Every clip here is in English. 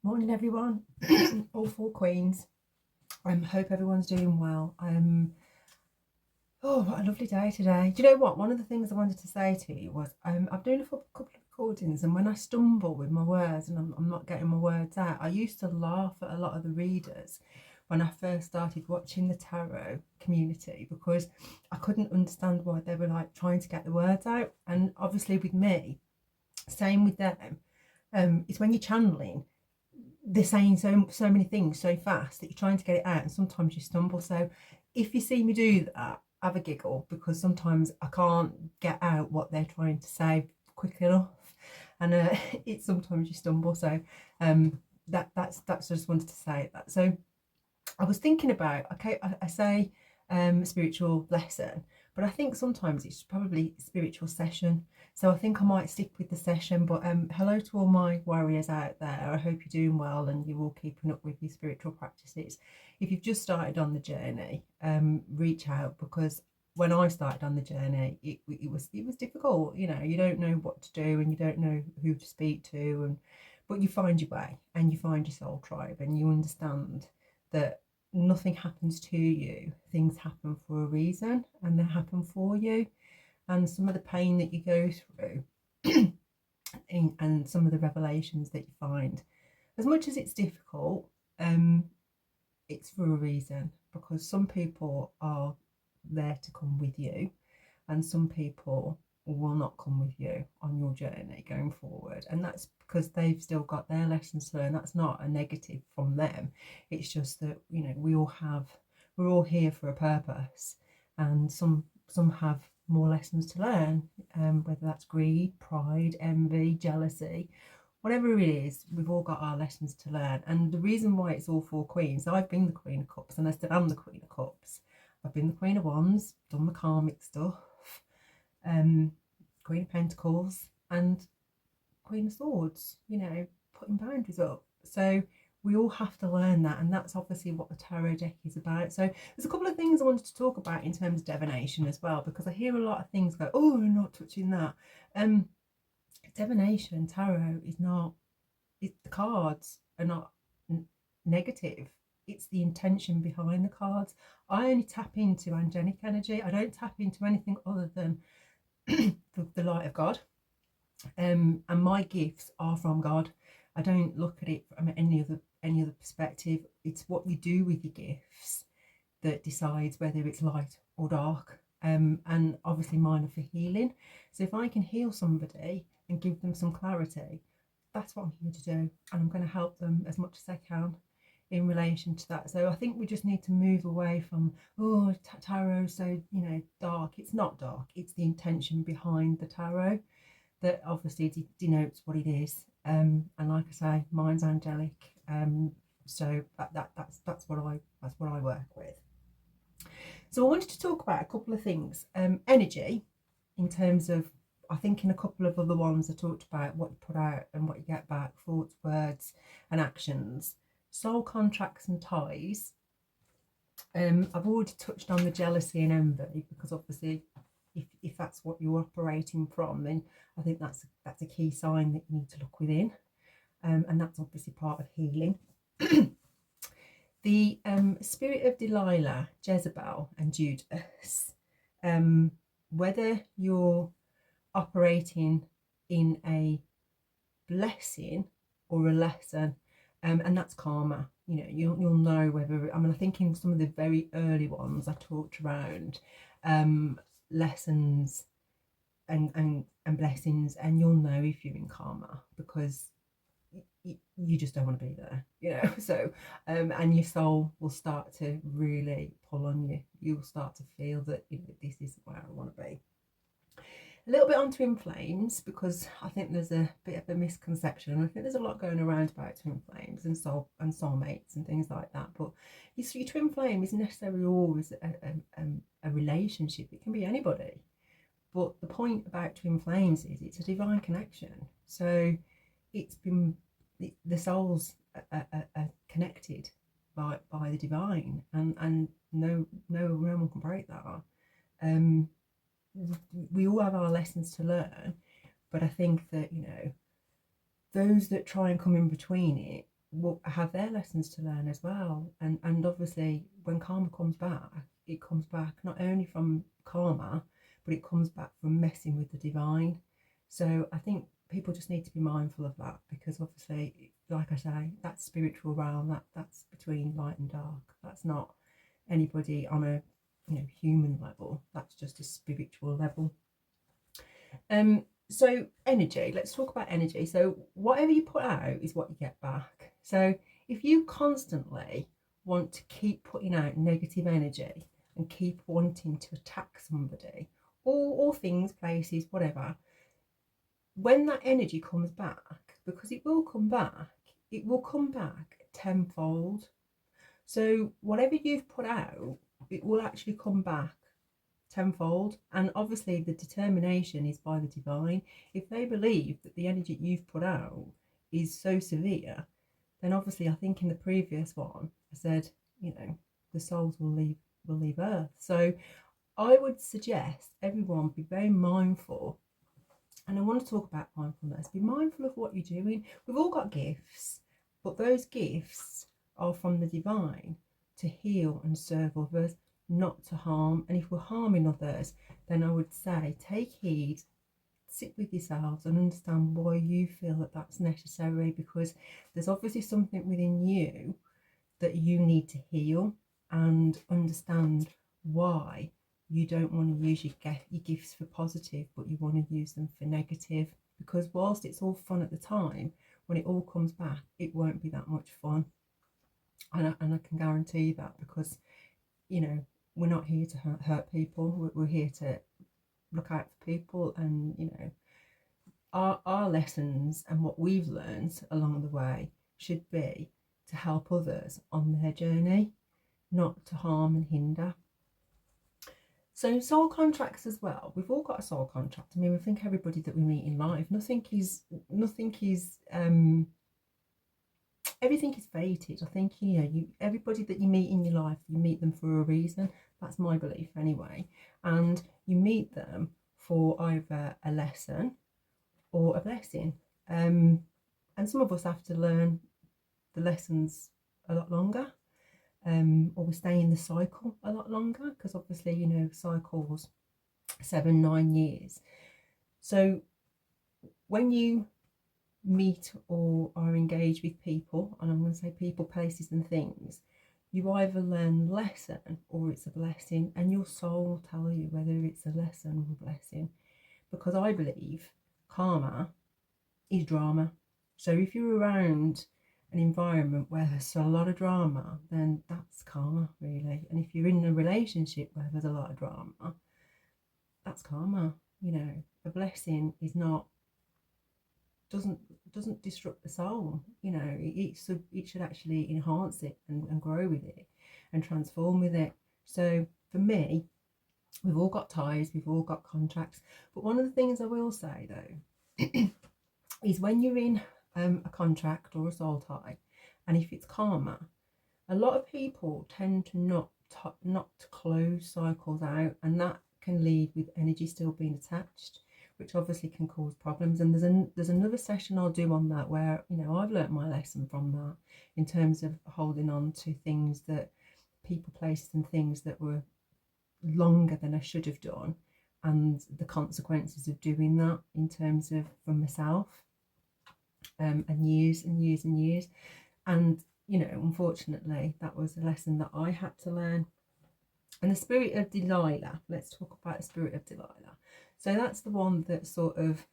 Morning, everyone. All four queens. Hope everyone's doing well. Oh, what a lovely day today. Do you know what? One of the things I wanted to say to you was I've done a couple of recordings, and when I stumble with my words and I'm not getting my words out, I used to laugh at a lot of the readers when I first started watching the tarot community because I couldn't understand why they were like trying to get the words out. And obviously, with me, same with them. It's when you're channeling, they're saying so many things so fast that you're trying to get it out, and sometimes you stumble. So if you see me do that, have a giggle, because sometimes I can't get out what they're trying to say quick enough, and it's sometimes you stumble. So that's I just wanted to say that. So I was thinking about, okay, I say spiritual lesson, but I think sometimes it's probably spiritual session. So I think I might stick with the session. But hello to all my warriors out there. I hope you're doing well and you're all keeping up with your spiritual practices. If you've just started on the journey, reach out, because when I started on the journey, it was difficult. You know, you don't know what to do and you don't know who to speak to, and but you find your way and you find your soul tribe and you understand that nothing happens to you. Things happen for a reason and they happen for you. And some of the pain that you go through and some of the revelations that you find, as much as it's difficult, it's for a reason, because some people are there to come with you and some people will not come with you on your journey going forward, and that's because they've still got their lessons to learn. That's not a negative from them, it's just that, you know, we're all here for a purpose, and some have more lessons to learn, whether that's greed, pride, envy, jealousy, whatever it is. We've all got our lessons to learn. And the reason why it's all four queens, I've been the Queen of Cups and I still am the Queen of Cups. I've been the Queen of Wands, done the karmic stuff, Queen of Pentacles, and Queen of Swords, you know, putting boundaries up. So we all have to learn that, and that's obviously what the tarot deck is about. So there's a couple of things I wanted to talk about in terms of divination as well, because I hear a lot of things go, oh, I'm not touching that. Divination, tarot is not, the cards are not negative. It's the intention behind the cards. I only tap into angelic energy. I don't tap into anything other than the light of God. And my gifts are from God. I don't look at it from any other perspective. It's what you do with your gifts that decides whether it's light or dark. And obviously mine are for healing. So if I can heal somebody and give them some clarity, that's what I'm here to do, and I'm going to help them as much as I can in relation to that. So I think we just need to move away from, oh, tarot, so, you know, dark. It's not dark. It's the intention behind the tarot that obviously denotes what it is. And like I say, mine's angelic. So that's what I work with. So I wanted to talk about a couple of things. Energy, in terms of, I think in a couple of other ones I talked about what you put out and what you get back, thoughts, words and actions. Soul contracts and ties. I've already touched on the jealousy and envy, because obviously if that's what you're operating from, then I think that's a key sign that you need to look within, and that's obviously part of healing. The spirit of Delilah, Jezebel and Judas, whether you're operating in a blessing or a lesson, and that's karma. You know, you'll know whether, I mean, I think in some of the very early ones I talked around lessons and blessings, and you'll know if you're in karma, because you just don't want to be there, you know. So and your soul will start to really pull on you. You'll start to feel that, you know, this is where I want to be. A little bit on twin flames, because I think there's a bit of a misconception. I think there's a lot going around about twin flames and soulmates and things like that. But your twin flame isn't necessarily always a relationship. It can be anybody. But the point about twin flames is it's a divine connection. So it's been, the souls are connected by the divine, and no one can break that. We all have our lessons to learn, but I think that, you know, those that try and come in between it will have their lessons to learn as well. And obviously when karma comes back, it comes back not only from karma, but it comes back from messing with the divine. So I think people just need to be mindful of that, because obviously, like I say, that spiritual realm, that's between light and dark. That's not anybody on a human level. That's just a spiritual level. So energy, let's talk about energy. So whatever you put out is what you get back. So if you constantly want to keep putting out negative energy and keep wanting to attack somebody or things, places, whatever, when that energy comes back, because it will come back tenfold. So whatever you've put out, it will actually come back tenfold. And obviously the determination is by the divine. If they believe that the energy you've put out is so severe, then obviously, I think in the previous one I said, the souls will leave earth. So I would suggest everyone be very mindful. And I want to talk about mindfulness. Be mindful of what you're doing. We've all got gifts, but those gifts are from the divine to heal and serve others, not to harm. And if we're harming others, then I would say take heed, sit with yourselves and understand why you feel that that's necessary, because there's obviously something within you that you need to heal, and understand why you don't want to use your gifts for positive, but you want to use them for negative. Because whilst it's all fun at the time, when it all comes back, it won't be that much fun. And I can guarantee that, because we're not here to hurt people. We're here to look out for people, and our lessons and what we've learned along the way should be to help others on their journey, not to harm and hinder. So soul contracts as well. We've all got a soul contract. I mean, we think everybody that we meet in life, everything is fated. I think everybody that you meet in your life, you meet them for a reason. That's my belief anyway. And you meet them for either a lesson or a blessing. And some of us have to learn the lessons a lot longer, or we stay in the cycle a lot longer, because obviously cycles 7-9 years. So when you meet or are engaged with people, and I'm going to say people, places and things, you either learn lesson or it's a blessing, and your soul will tell you whether it's a lesson or a blessing. Because I believe karma is drama. So if you're around an environment where there's a lot of drama, then that's karma, really. And if you're in a relationship where there's a lot of drama, that's karma. A blessing is not, doesn't disrupt the soul. It should actually enhance it and grow with it and transform with it. So for me, we've all got ties, we've all got contracts. But one of the things I will say though is when you're in a contract or a soul tie, and if it's karma, a lot of people tend to not to close cycles out, and that can lead with energy still being attached, which obviously can cause problems. And there's another session I'll do on that, where I've learnt my lesson from that, in terms of holding on to things, that people, places and things that were longer than I should have done, and the consequences of doing that in terms of for myself, and years and years and years. And unfortunately, that was a lesson that I had to learn. And the spirit of Delilah, let's talk about the spirit of Delilah. So that's the one that sort of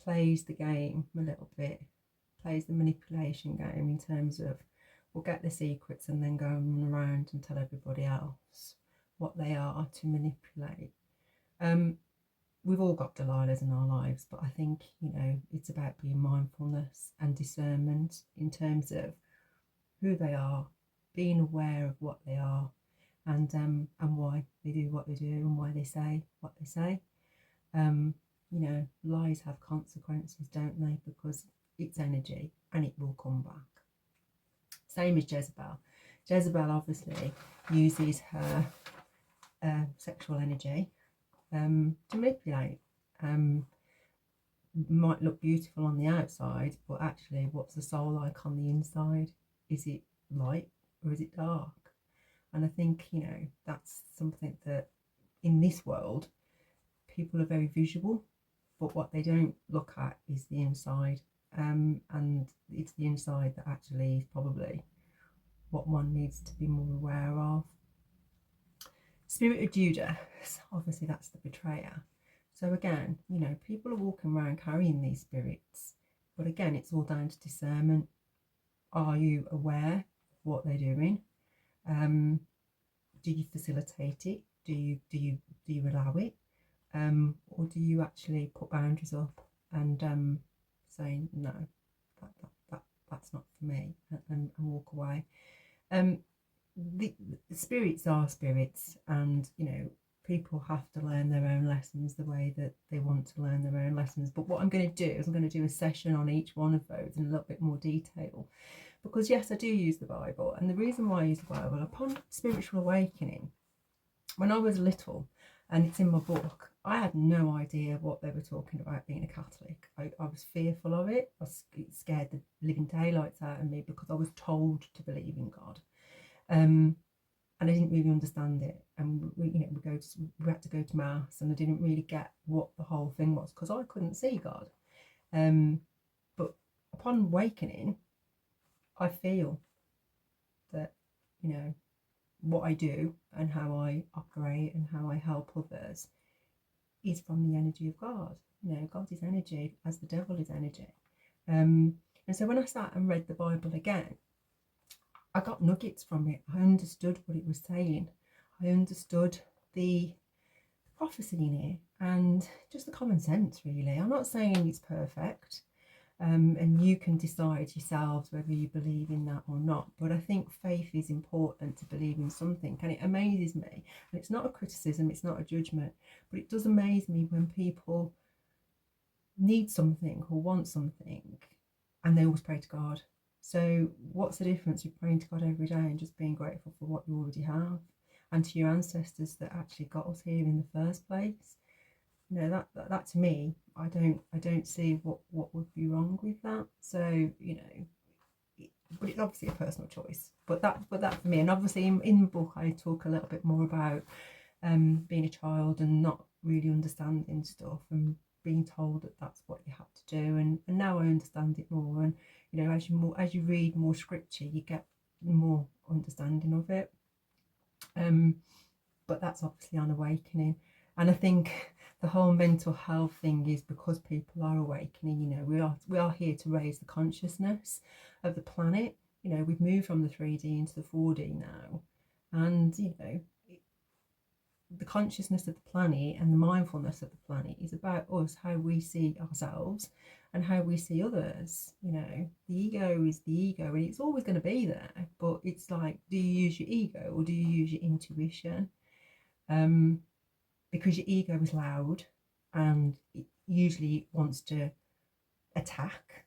plays the game a little bit, plays the manipulation game, in terms of, we'll get the secrets and then go and run around and tell everybody else what they are to manipulate. We've all got Delilahs in our lives, but I think it's about being mindfulness and discernment in terms of who they are, being aware of what they are, and why they do what they do, and why they say what they say. Lies have consequences, don't they? Because it's energy and it will come back. Same as Jezebel. Jezebel obviously uses her sexual energy to manipulate. might look beautiful on the outside, but actually what's the soul like on the inside? Is it light or is it dark? And I think, you know, that's something that in this world people are very visual, but what they don't look at is the inside. And it's the inside that actually is probably what one needs to be more aware of. Spirit of Judas, obviously that's the betrayer. So again, you know, people are walking around carrying these spirits, but again, it's all down to discernment. Are you aware of what they're doing? Do you facilitate it? Do you allow it? Or do you actually put boundaries up and say no, that's not for me, and walk away? The spirits are spirits, and you know, people have to learn their own lessons the way that they want to learn their own lessons. But what I'm going to do is I'm going to do a session on each one of those in a little bit more detail, because yes, I do use the Bible, and the reason why I use the Bible, upon spiritual awakening, when I was little, and it's in my book, I had no idea what they were talking about being a Catholic. I was fearful of it. It scared the living daylights out of me because I was told to believe in God. And I didn't really understand it. And we had to go to mass, and I didn't really get what the whole thing was because I couldn't see God. But upon awakening, I feel that, you know, what I do and how I operate and how I help others is from the energy of God. You know, God is energy as the devil is energy. And so when I sat and read the Bible again, I got nuggets from it. I understood what it was saying. I understood the prophecy in it and just the common sense, really. I'm not saying it's perfect. And you can decide yourselves whether you believe in that or not. But I think faith is important to believe in something. And it amazes me. And it's not a criticism, it's not a judgment. But it does amaze me when people need something or want something and they always pray to God. So what's the difference with praying to God every day and just being grateful for what you already have, and to your ancestors that actually got us here in the first place? You know, that to me, I don't see what would be wrong with that. So, you know, but it's obviously a personal choice. But that for me, and obviously in the book I talk a little bit more about being a child and not really understanding stuff and being told that that's what you have to do, and now I understand it more. And you know, as you read more scripture, you get more understanding of it. But that's obviously on awakening, and I think the whole mental health thing is because people are awakening. You know, we are here to raise the consciousness of the planet. You know, we've moved from the 3D into the 4D now, and you know, the consciousness of the planet and the mindfulness of the planet is about us, how we see ourselves and how we see others. You know, the ego is the ego, and it's always going to be there, but it's like, do you use your ego or do you use your intuition? Because your ego is loud and it usually wants to attack,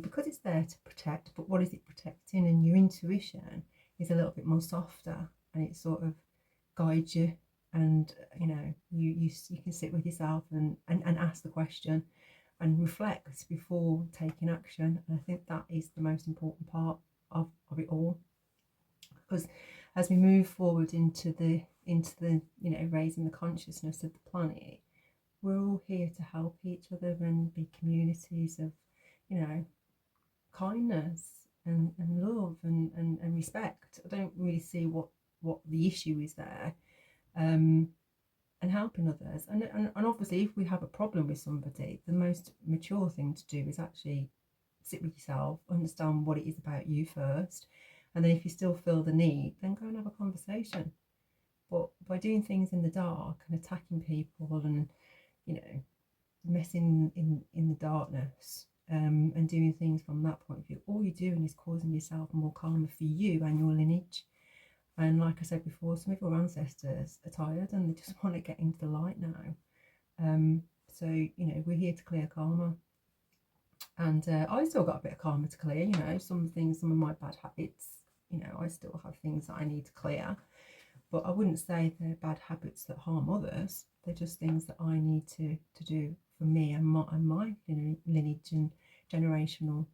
because it's there to protect, but what is it protecting? And your intuition is a little bit more softer, and it sort of guides you. And you know, you can sit with yourself and ask the question and reflect before taking action. And I think that is the most important part of it all, because as we move forward into the you know, raising the consciousness of the planet, we're all here to help each other and be communities of, you know, kindness and love and respect. I don't really see what the issue is there. And helping others, and obviously if we have a problem with somebody, the most mature thing to do is actually sit with yourself, understand what it is about you first, and then if you still feel the need, then go and have a conversation. But by doing things in the dark and attacking people and, you know, messing in the darkness, and doing things from that point of view, all you're doing is causing yourself more karma for you and your lineage. And like I said before, some of your ancestors are tired and they just want to get into the light now. So, you know, we're here to clear karma. And I still got a bit of karma to clear, you know, some of my bad habits, you know, I still have things that I need to clear. but I wouldn't say they're bad habits that harm others. They're just things that I need to do for me and my lineage and generational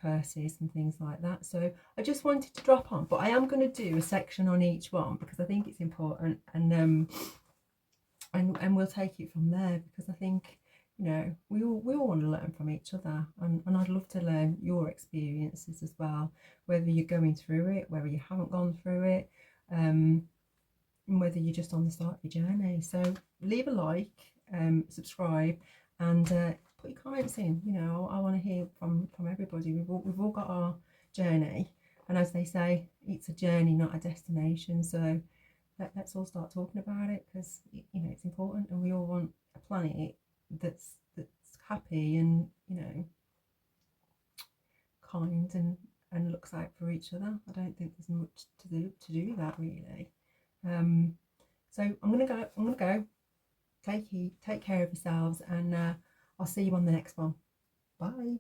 curses and things like that. So I just wanted to drop on, but I am going to do a section on each one because I think it's important, and we'll take it from there, because I think, you know, we all want to learn from each other, and I'd love to learn your experiences as well, whether you're going through it, whether you haven't gone through it, and whether you're just on the start of your journey. So leave a like, subscribe, and put your comments in. You know, I want to hear from everybody. We've all got our journey, and as they say, it's a journey, not a destination. So let's all start talking about it, because, you know, it's important, and we all want a planet that's happy and, you know, kind, and looks out for each other. I don't think there's much to do that, really. So I'm gonna go. Take care of yourselves, and I'll see you on the next one. Bye.